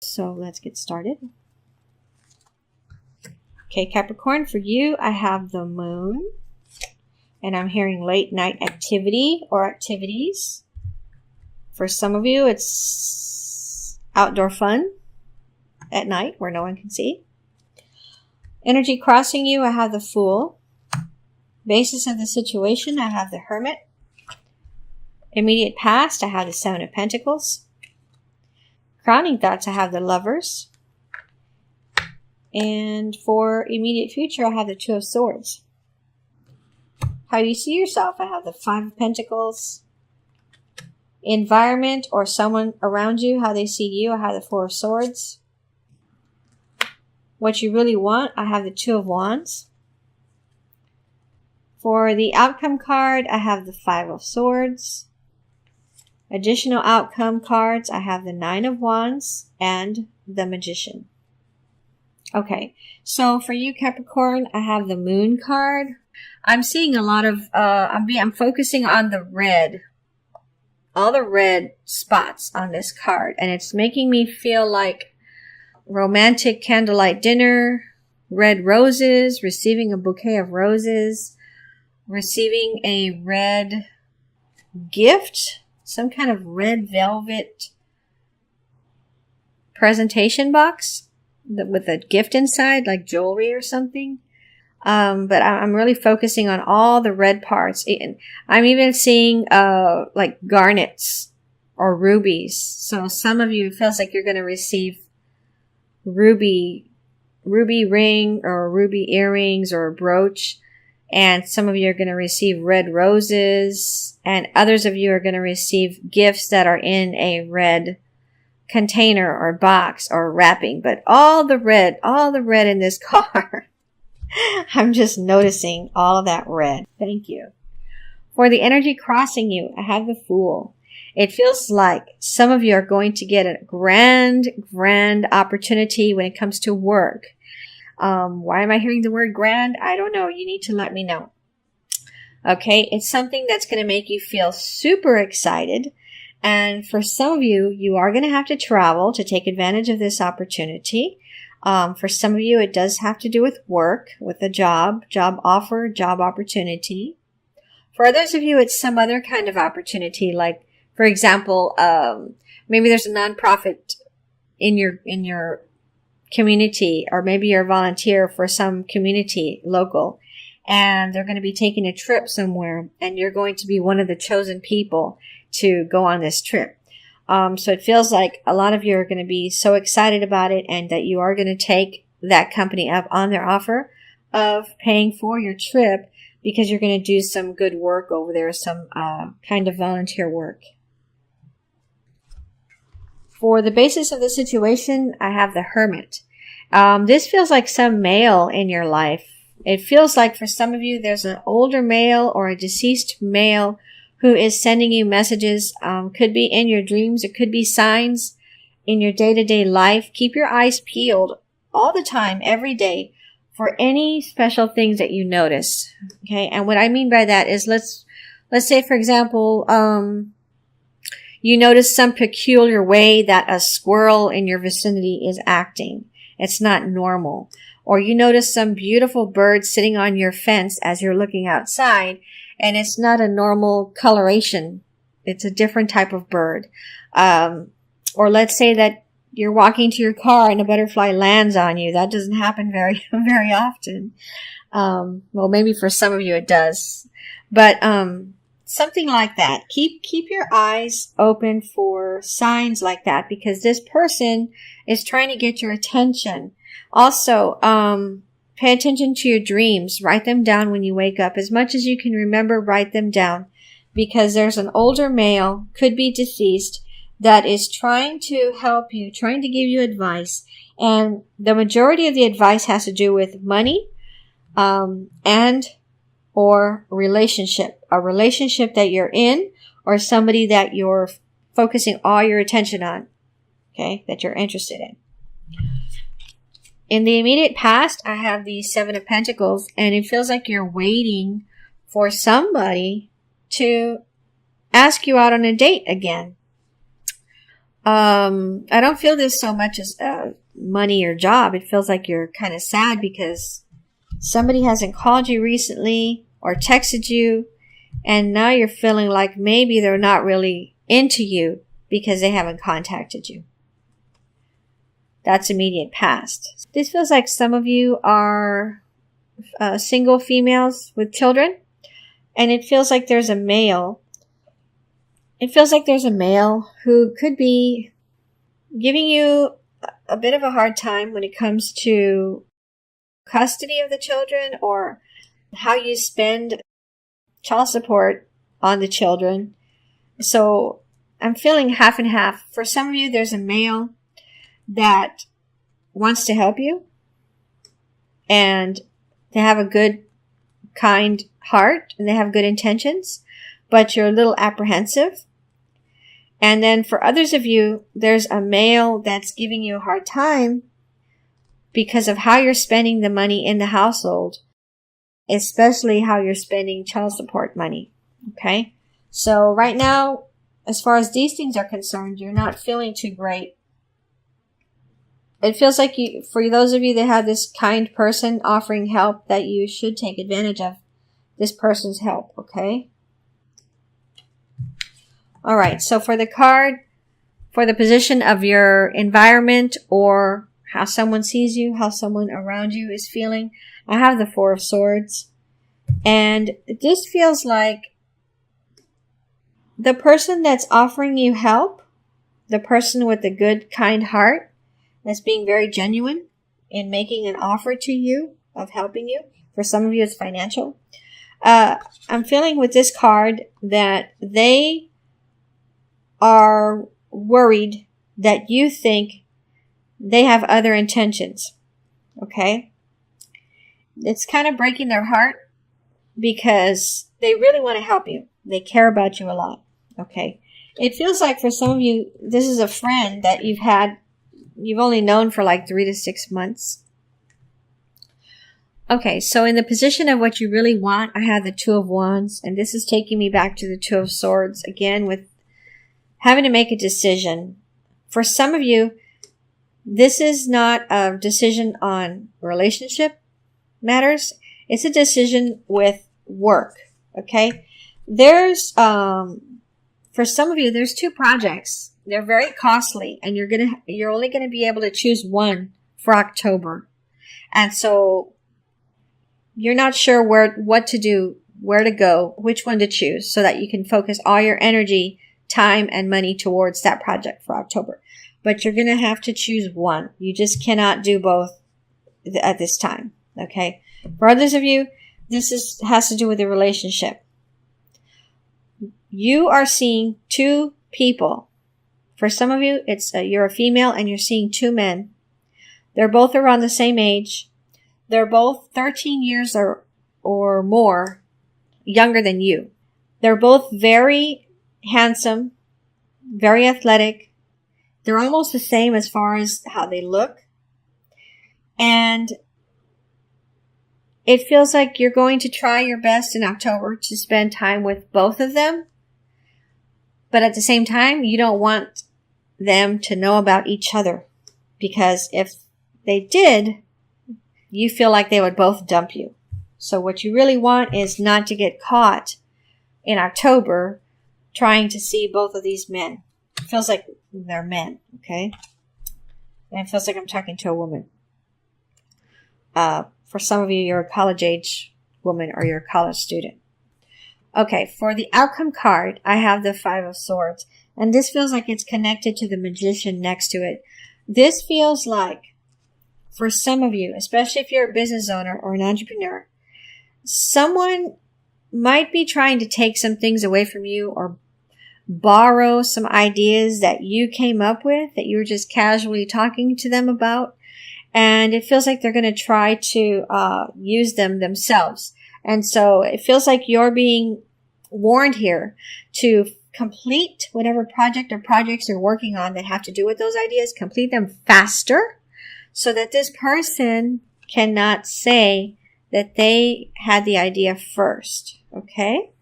So let's get started. Okay, Capricorn, for you, I have the moon. And I'm hearing late night activity or activities. For some of you, it's outdoor fun at night where no one can see. Energy crossing you, I have the Fool. Basis of the situation, I have the Hermit. Immediate past, I have the Seven of Pentacles. Crowning thoughts, I have the Lovers. And for immediate future, I have the Two of Swords. How you see yourself, I have the Five of Pentacles. Environment or someone around you, how they see you, I have the Four of Swords. What you really want, I have the Two of Wands. For the outcome card, I have the Five of Swords. Additional outcome cards, I have the Nine of Wands and the Magician. Okay, so for you, Capricorn, I have the Moon card. I'm seeing a lot of, I'm focusing on the red, all the red spots on this card. And it's making me feel like romantic candlelight dinner, red roses, receiving a bouquet of roses, receiving a red gift, some kind of red velvet presentation box with a gift inside, like jewelry or something. But I'm really focusing on all the red parts. I'm even seeing like garnets or rubies. So some of you, it feels like you're going to receive ruby ring or ruby earrings or a brooch. And some of you are going to receive red roses. And others of you are going to receive gifts that are in a red container or box or wrapping. But all the red in this card. I'm just noticing all of that red. Thank you. For the energy crossing you, I have the Fool. It feels like some of you are going to get a grand opportunity when it comes to work. Why am I hearing the word grand? I don't know. You need to let me know. Okay, it's something that's going to make you feel super excited. And for some of you, you are going to have to travel to take advantage of this opportunity. For some of you, it does have to do with work, with a job offer, job opportunity. For others of you, it's some other kind of opportunity. Like, for example, maybe there's a nonprofit in your community, or maybe you're a volunteer for some community local, and they're going to be taking a trip somewhere, and you're going to be one of the chosen people to go on this trip. So it feels like a lot of you are going to be so excited about it, and that you are going to take that company up on their offer of paying for your trip, because you're going to do some good work over there, some kind of volunteer work. For the basis of the situation, I have the Hermit. This feels like some male in your life. It feels like for some of you, there's an older male or a deceased male who is sending you messages. Could be in your dreams. It could be signs in your day-to-day life. Keep your eyes peeled all the time, every day, for any special things that you notice. Okay. And what I mean by that is, let's say, for example, you notice some peculiar way that a squirrel in your vicinity is acting. It's not normal. Or you notice some beautiful bird sitting on your fence as you're looking outside, and it's not a normal coloration. It's a different type of bird. Or let's say that you're walking to your car and a butterfly lands on you. That doesn't happen very, very often. Well, maybe for some of you it does. But something like that. Keep your eyes open for signs like that, because this person is trying to get your attention. Also, pay attention to your dreams. Write them down when you wake up. As much as you can remember, write them down, because there's an older male, could be deceased, that is trying to help you, trying to give you advice. And the majority of the advice has to do with money, and or relationship, a relationship that you're in, or somebody that you're focusing all your attention on, okay, that you're interested in. In the immediate past, I have the Seven of Pentacles, and it feels like you're waiting for somebody to ask you out on a date again. I don't feel this so much as money or job. It feels like you're kind of sad because somebody hasn't called you recently or texted you, and now you're feeling like maybe they're not really into you because they haven't contacted you. That's immediate past. This feels like some of you are single females with children, and it feels like there's a male. It feels like there's a male who could be giving you a bit of a hard time when it comes to custody of the children or how you spend child support on the children. So I'm feeling half and half. For some of you, there's a male that wants to help you and they have a good, kind heart and they have good intentions, but you're a little apprehensive. And then for others of you, there's a male that's giving you a hard time because of how you're spending the money in the household, especially how you're spending child support money. Okay? So right now, as far as these things are concerned, you're not feeling too great. It feels like for those of you that have this kind person offering help, that you should take advantage of this person's help. Okay? All right, so for the card, for the position of your environment or how someone sees you, how someone around you is feeling, I have the Four of Swords. And this feels like the person that's offering you help, the person with the good, kind heart, that's being very genuine in making an offer to you of helping you. For some of you, it's financial. I'm feeling with this card that they are worried that you think they have other intentions. Okay? It's kind of breaking their heart because they really want to help you. They care about you a lot. Okay? It feels like for some of you, this is a friend that you've only known for like 3 to 6 months. Okay, so in the position of what you really want, I have the Two of Wands, and this is taking me back to the Two of Swords again with having to make a decision. For some of you, this is not a decision on relationship matters. It's a decision with work. Okay? There's, for some of you, there's 2 projects. They're very costly and you're only going to be able to choose one for October. And so you're not sure what to do, where to go, which one to choose so that you can focus all your energy, time, and money towards that project for October. But you're going to have to choose one. You just cannot do both at this time. Okay? For others of you, this has to do with the relationship. You are seeing 2 people. For some of you, it's you're a female and you're seeing 2 men. They're both around the same age. They're both 13 years or more younger than you. They're both very handsome, very athletic. They're almost the same as far as how they look. And it feels like you're going to try your best in October to spend time with both of them. But at the same time, you don't want them to know about each other. Because if they did, you feel like they would both dump you. So what you really want is not to get caught in October trying to see both of these men. It feels like they're men, okay? And it feels like I'm talking to a woman. For some of you, you're a college-age woman or you're a college student. Okay, for the outcome card, I have the Five of Swords. And this feels like it's connected to the Magician next to it. This feels like, for some of you, especially if you're a business owner or an entrepreneur, someone might be trying to take some things away from you or borrow some ideas that you came up with, that you were just casually talking to them about. And it feels like they're going to try to use them themselves. And so it feels like you're being warned here to complete whatever project or projects you're working on that have to do with those ideas, complete them faster so that this person cannot say that they had the idea first. Okay?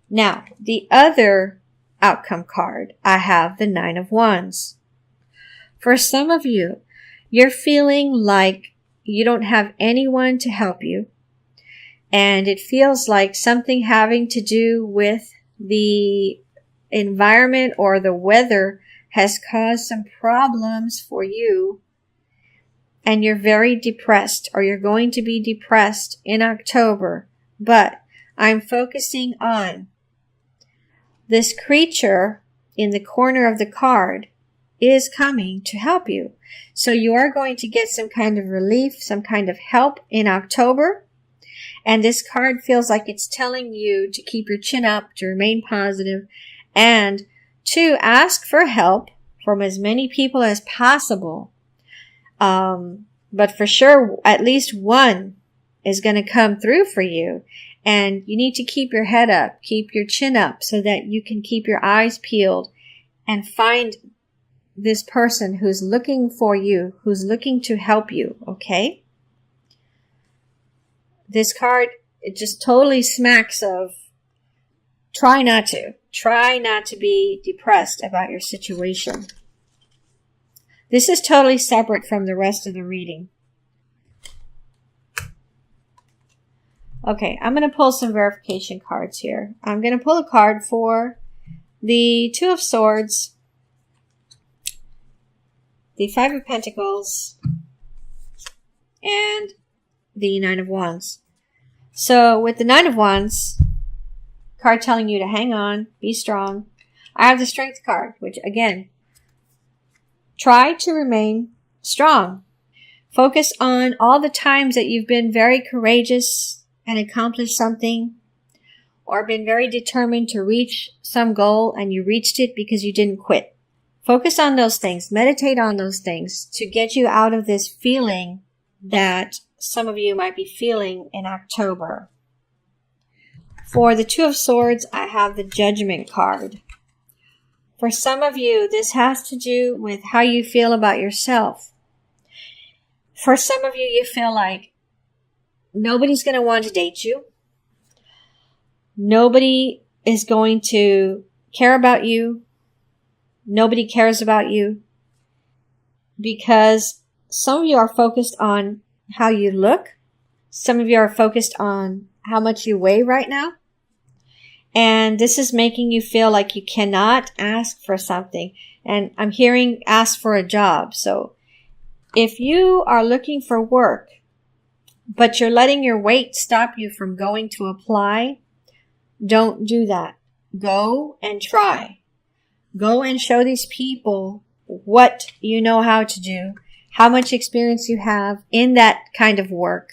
Now, the other outcome card, I have the Nine of Wands. For some of you, you're feeling like you don't have anyone to help you. And it feels like something having to do with the environment or the weather has caused some problems for you. And you're very depressed, or you're going to be depressed in October. But I'm focusing on this creature in the corner of the card is coming to help you. So you are going to get some kind of relief, some kind of help in October. And this card feels like it's telling you to keep your chin up, to remain positive, and to ask for help from as many people as possible. But for sure, at least one is going to come through for you. And you need to keep your head up, keep your chin up, so that you can keep your eyes peeled and find this person who's looking for you, who's looking to help you, okay? This card, it just totally smacks of try not to be depressed about your situation. This is totally separate from the rest of the reading. Okay, I'm going to pull some verification cards here. I'm going to pull a card for the Two of Swords, the Five of Pentacles, and the Nine of Wands. So with the Nine of Wands, card telling you to hang on, be strong. I have the Strength card, which again, try to remain strong. Focus on all the times that you've been very courageous and accomplished something, or been very determined to reach some goal and you reached it because you didn't quit. Focus on those things. Meditate on those things to get you out of this feeling that some of you might be feeling in October. For the Two of Swords, I have the Judgment card. For some of you, this has to do with how you feel about yourself. For some of you, you feel like nobody's going to want to date you. Nobody is going to care about you. Nobody cares about you. Because some of you are focused on how you look. Some of you are focused on how much you weigh right now. And this is making you feel like you cannot ask for something. And I'm hearing ask for a job. So if you are looking for work, but you're letting your weight stop you from going to apply, don't do that. Go and try. Go and show these people what you know how to do, how much experience you have in that kind of work,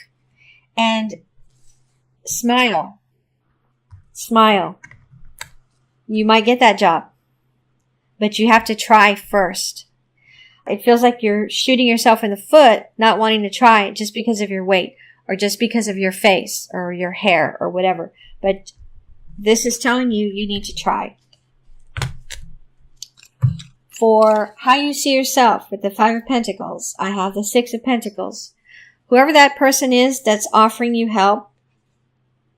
and smile. Smile. You might get that job, but you have to try first. It feels like you're shooting yourself in the foot, not wanting to try it just because of your weight or just because of your face or your hair or whatever. But this is telling you you need to try. For how you see yourself with the Five of Pentacles, I have the Six of Pentacles. Whoever that person is that's offering you help,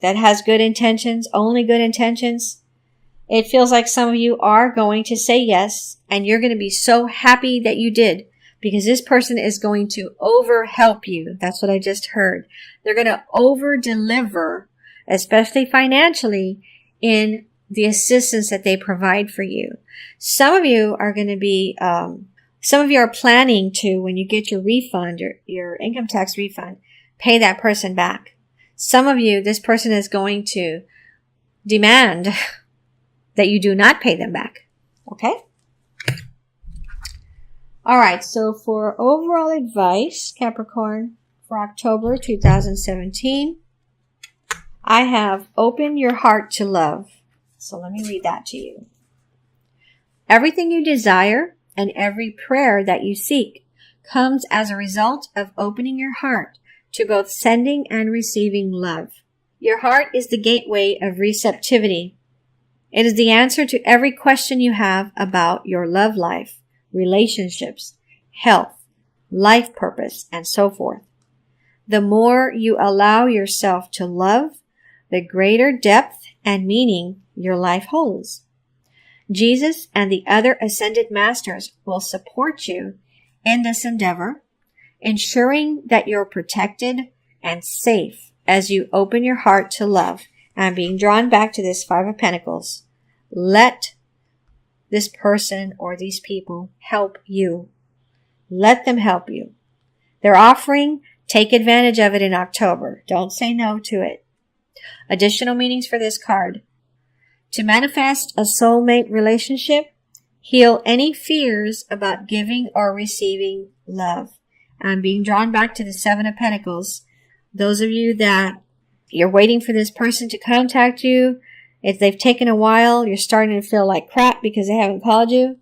that has good intentions, only good intentions, it feels like some of you are going to say yes, and you're going to be so happy that you did, because this person is going to over-help you. That's what I just heard. They're going to over-deliver, especially financially, in the assistance that they provide for you. Some of you are going to be, some of you are planning to, when you get your refund, your income tax refund, pay that person back. Some of you, this person is going to demand that you do not pay them back. Okay? Alright, so for overall advice, Capricorn, for October 2017, I have open your heart to love. So let me read that to you. Everything you desire and every prayer that you seek comes as a result of opening your heart to both sending and receiving love. Your heart is the gateway of receptivity. It is the answer to every question you have about your love life, relationships, health, life purpose, and so forth. The more you allow yourself to love, the greater depth and meaning your life holds. Jesus and the other ascended masters will support you in this endeavor, ensuring that you're protected and safe as you open your heart to love. And being drawn back to this Five of Pentacles, let this person or these people help you. Let them help you. They're offering, take advantage of it in October. Don't say no to it. Additional meanings for this card. To manifest a soulmate relationship, heal any fears about giving or receiving love. I'm being drawn back to the Seven of Pentacles. Those of you that you're waiting for this person to contact you, if they've taken a while, you're starting to feel like crap because they haven't called you,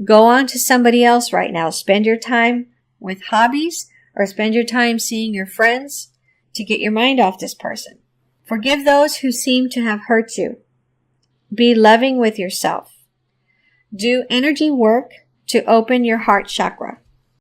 go on to somebody else right now. Spend your time with hobbies or spend your time seeing your friends to get your mind off this person. Forgive those who seem to have hurt you. Be loving with yourself. Do energy work to open your heart chakra.